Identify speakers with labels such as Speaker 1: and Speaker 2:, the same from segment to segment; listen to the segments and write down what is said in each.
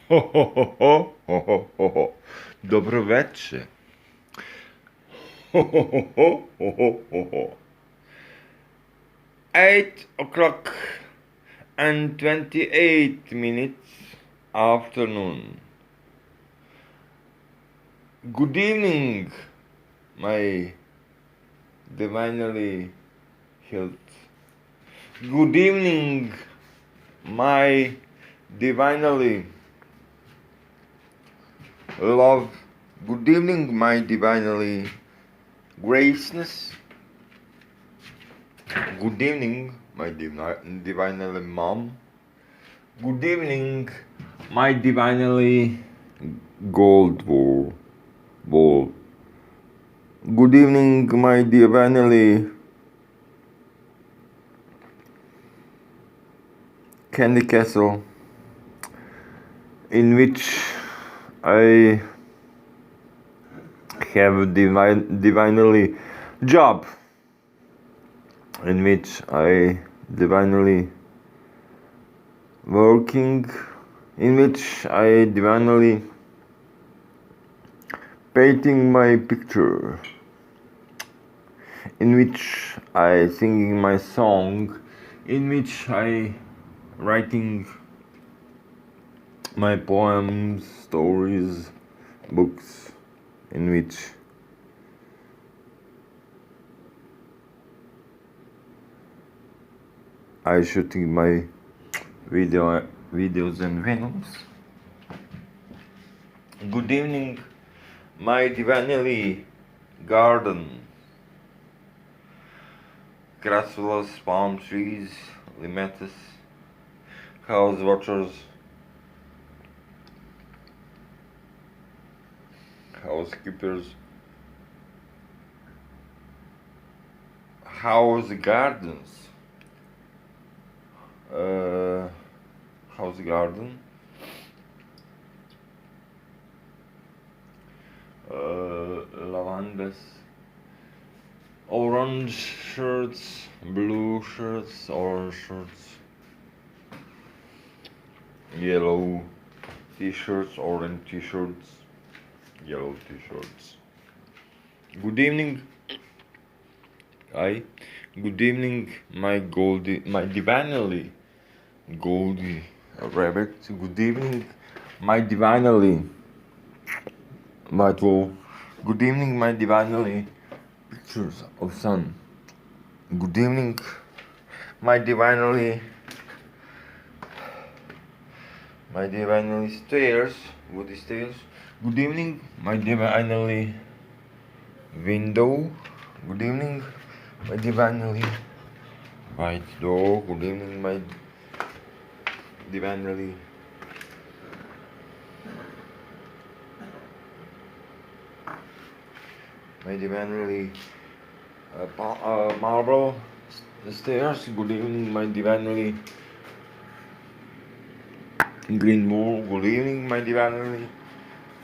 Speaker 1: Ho, ho, ho, ho, ho, ho, ho, ho. Dobroveče. Ho, ho, ho, ho, ho, ho, ho, ho. 8 o'clock and 28 minutes afternoon. Good evening, my divinely health. Good evening, my divinely love. Good evening, my divinely graceness. Good evening, my divinely mom. Good evening, my divinely gold ball. Good evening, my divinely candy castle, in which I have a divinely job, in which I divinely working, in which I divinely painting my picture, in which I singing my song, in which I writing my poems, stories, books, in which I shooting my videos and venoms. Good evening, my divinely garden. Grassless palm trees, limetas, house watchers, housekeepers, house gardens, house garden, lavandas, orange shirts, blue shirts, orange shirts, yellow t-shirts, orange t-shirts, yellow t-shirts. Good evening. Good evening, my divinely goldy rabbit. Good evening, my divinely white wolf. Good evening, my divinely pictures of sun. Good evening, my divinely stairs, woody stairs. Good evening, my divinely window. Good evening, my divinely white door. Good evening, my divinely marble stairs. Good evening, my divinely green wall. Good evening, my divinely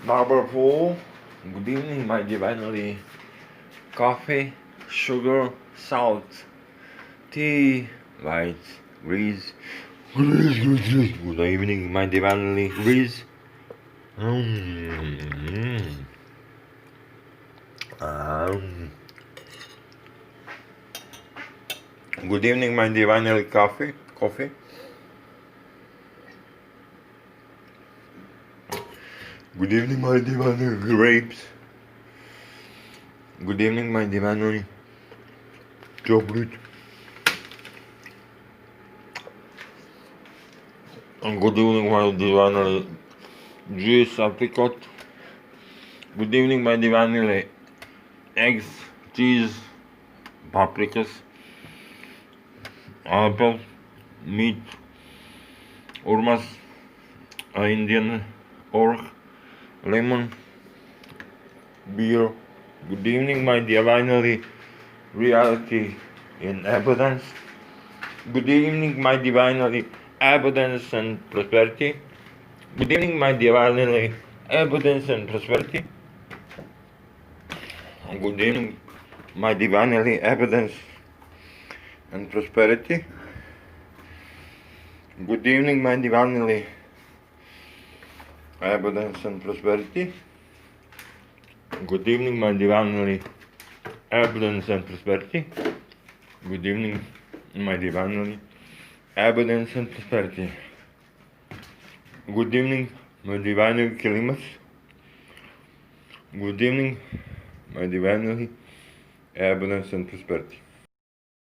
Speaker 1: marble pool. Good evening, my divinely coffee, sugar, salt, tea, white, grease. Good evening, my divinely grease. Good evening, my divinely coffee. Good evening, my divinely grapes. Good evening, my divinely chocolate. And good evening, my divinely juice apricot. Good evening, my divinely eggs, cheese, paprikas, apple, meat, urmas, Indian pork, lemon, beer. Good evening, my divinely reality in abundance. Good evening, my divinely abundance and prosperity. Good evening, my divinely abundance and prosperity. Good evening, my divinely abundance and prosperity. Good evening, my divinely Abundance and prosperity. Good evening, my divinely abundance and prosperity. Good evening, my divinely abundance and prosperity. Good evening, my divinely Kilimas. Good evening, my divinely abundance and prosperity.